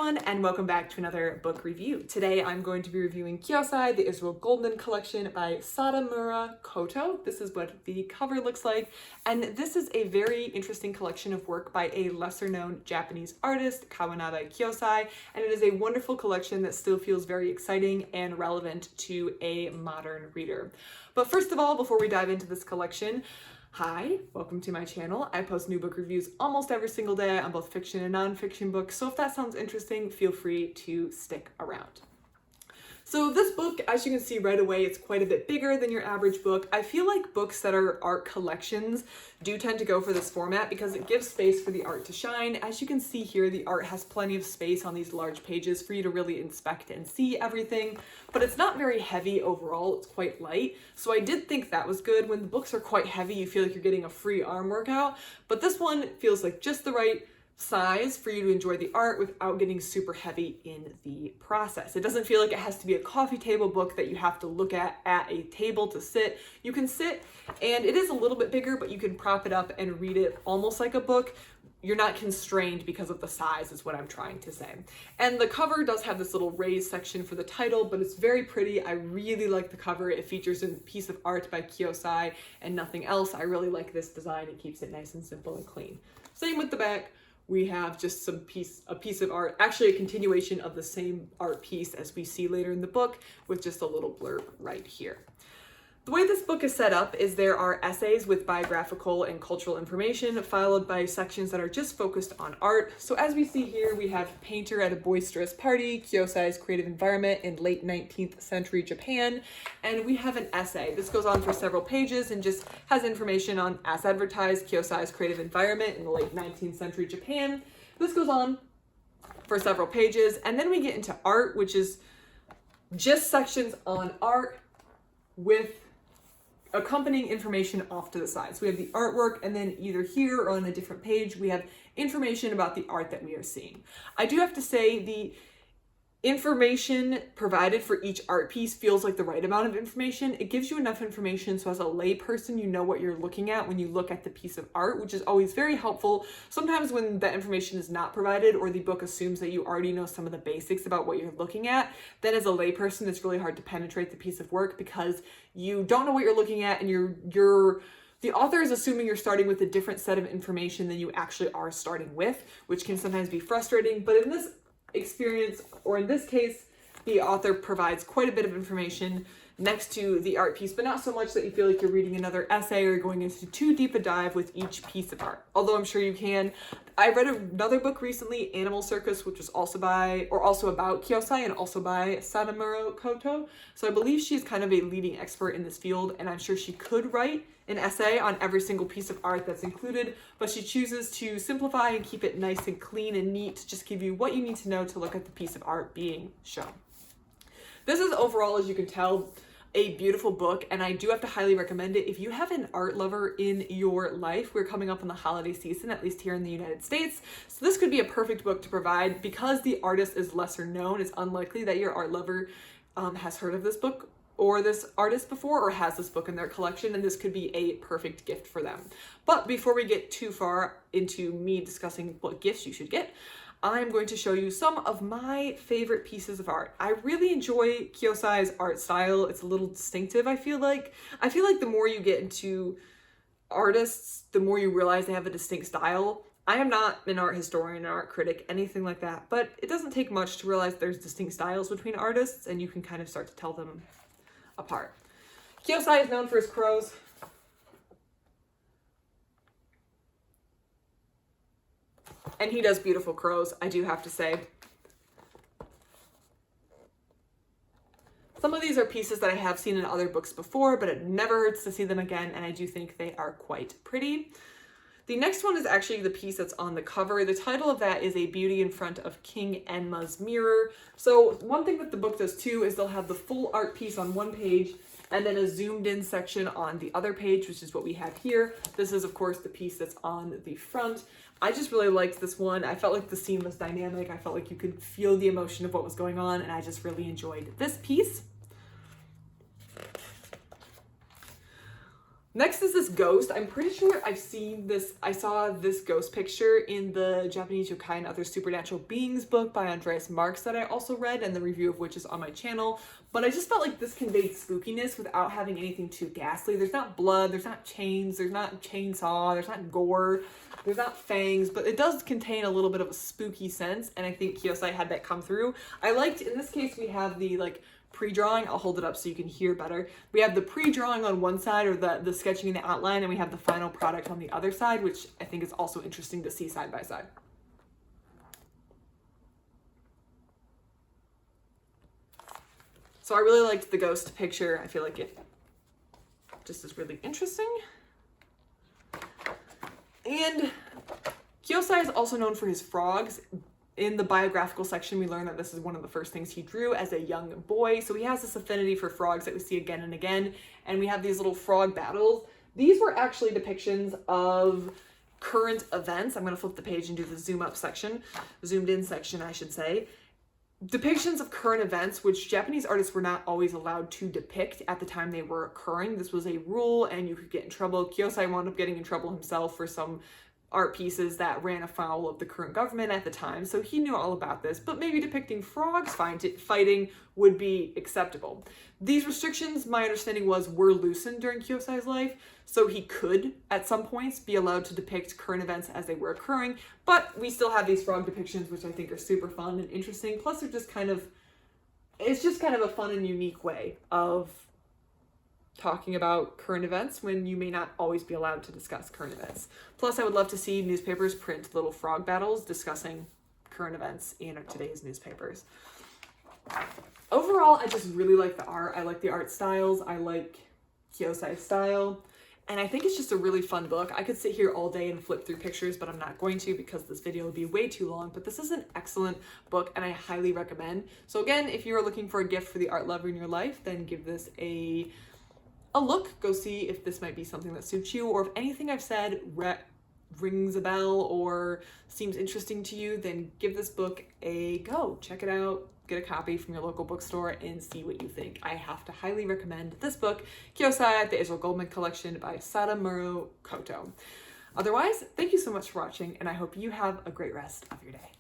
everyone, and welcome back to another book review. Today I'm going to be reviewing Kyōsai, the Israel Goldman collection by Sadamura Koto. This is what the cover looks like, and this is a very interesting collection of work by a lesser-known Japanese artist, Kyōsai, and it is a wonderful collection that still feels very exciting and relevant to a modern reader. But first of all, before we dive into this collection, hi, welcome to my channel. I post new book reviews almost every single day on both fiction and nonfiction books, so if that sounds interesting, feel free to stick around. So this book, as you can see right away, it's quite a bit bigger than your average book. I feel like books that are art collections do tend to go for this format because it gives space for the art to shine. As you can see here, the art has plenty of space on these large pages for you to really inspect and see everything, but it's not very heavy overall. It's quite light. So I did think that was good. When the books are quite heavy, you feel like you're getting a free arm workout, but this one feels like just the right size for you to enjoy the art without getting super heavy in the process. It doesn't feel like it has to be a coffee table book that you have to look at a table to sit. You can sit, and it is a little bit bigger, but you can prop it up and read it almost like a book. You're not constrained because of the size is what I'm trying to say. And the cover does have this little raised section for the title, but it's very pretty. I really like the cover. It features a piece of art by Kyōsai and nothing else. I really like this design. It keeps it nice and simple and clean. Same with the back. We have just a piece of art, actually a continuation of the same art piece as we see later in the book, with just a little blurb right here. The way this book is set up is there are essays with biographical and cultural information, followed by sections that are just focused on art. So as we see here, we have Painter at a Boisterous Party, Kyōsai's Creative Environment in Late 19th Century Japan, and we have an essay. This goes on for several pages and just has information on, as advertised, Kyōsai's Creative Environment in the late 19th Century Japan. This goes on for several pages, and then we get into art, which is just sections on art with accompanying information off to the side. So we have the artwork, and then either here or on a different page, we have information about the art that we are seeing. I do have to say the information provided for each art piece feels like the right amount of information. It gives you enough information so as a layperson, you know what you're looking at when you look at the piece of art, which is always very helpful. Sometimes when that information is not provided or the book assumes that you already know some of the basics about what you're looking at, then as a layperson, it's really hard to penetrate the piece of work because you don't know what you're looking at, and the author is assuming you're starting with a different set of information than you actually are starting with, which can sometimes be frustrating. But in this experience, or in this case, the author provides quite a bit of information next to the art piece, but not so much that you feel like you're reading another essay or going into too deep a dive with each piece of art, although I'm sure you can. I read another book recently, Animal Circus, which was also about Kyōsai and also by Sadamura Koto. So I believe she's kind of a leading expert in this field, and I'm sure she could write an essay on every single piece of art that's included, but she chooses to simplify and keep it nice and clean and neat to just give you what you need to know to look at the piece of art being shown. This is overall, as you can tell, a beautiful book, and I do have to highly recommend it. If you have an art lover in your life, we're coming up on the holiday season, at least here in the United States, so this could be a perfect book to provide. Because the artist is lesser known, it's unlikely that your art lover has heard of this book or this artist before, or has this book in their collection, and this could be a perfect gift for them. But before we get too far into me discussing what gifts you should get, I'm going to show you some of my favorite pieces of art. I really enjoy Kyōsai's art style. It's a little distinctive, I feel like. I feel like the more you get into artists, the more you realize they have a distinct style. I am not an art historian, an art critic, anything like that, but it doesn't take much to realize there's distinct styles between artists, and you can kind of start to tell them apart. Kyōsai is known for his crows. And he does beautiful crows, I do have to say. Some of these are pieces that I have seen in other books before, but it never hurts to see them again, and I do think they are quite pretty. The next one is actually the piece that's on the cover. The title of that is A Beauty in Front of King Enma's Mirror. So one thing that the book does too is they'll have the full art piece on one page and then a zoomed in section on the other page, which is what we have here. This is, of course, the piece that's on the front. I just really liked this one. I felt like the scene was dynamic. I felt like you could feel the emotion of what was going on, and I just really enjoyed this piece. Next is this ghost. I'm pretty sure I've seen this, I saw this ghost picture in the Japanese Yokai and Other Supernatural Beings book by Andreas Marks that I also read, and the review of which is on my channel. But I just felt like this conveyed spookiness without having anything too ghastly. There's not blood, there's not chains, there's not chainsaw, there's not gore, there's not fangs, but it does contain a little bit of a spooky sense, and I think Kyōsai had that come through. I liked, in this case, we have the like pre-drawing. I'll hold it up so you can hear better. We have the pre-drawing on one side, or the sketching and the outline, and we have the final product on the other side, which I think is also interesting to see side by side. So I really liked the ghost picture. I feel like it just is really interesting. And Kyōsai is also known for his frogs. In the biographical section, we learn that this is one of the first things he drew as a young boy. So he has this affinity for frogs that we see again and again. And we have these little frog battles. These were actually depictions of current events. I'm going to flip the page and do the zoom up section, zoomed in section, I should say. Depictions of current events, which Japanese artists were not always allowed to depict at the time they were occurring. This was a rule, and you could get in trouble. Kyōsai wound up getting in trouble himself for some art pieces that ran afoul of the current government at the time, so he knew all about this, but maybe depicting frogs fighting would be acceptable. These restrictions, my understanding was, were loosened during Kyōsai's life, so he could, at some points, be allowed to depict current events as they were occurring, but we still have these frog depictions, which I think are super fun and interesting, plus they're just kind of, it's just kind of a fun and unique way of talking about current events when you may not always be allowed to discuss current events. Plus, I would love to see newspapers print little frog battles discussing current events in today's newspapers. Overall, I just really like the art. I like the art styles. I like Kyōsai's style. And I think it's just a really fun book. I could sit here all day and flip through pictures, but I'm not going to because this video would be way too long. But this is an excellent book and I highly recommend. So again, if you're looking for a gift for the art lover in your life, then give this a look. Go see if this might be something that suits you, or if anything I've said rings a bell or seems interesting to you, then give this book a go. Check it out, get a copy from your local bookstore, and see what you think. I have to highly recommend this book, Kyōsai, the Israel Goldman collection by Sadamura Koto. Otherwise, thank you so much for watching, and I hope you have a great rest of your day.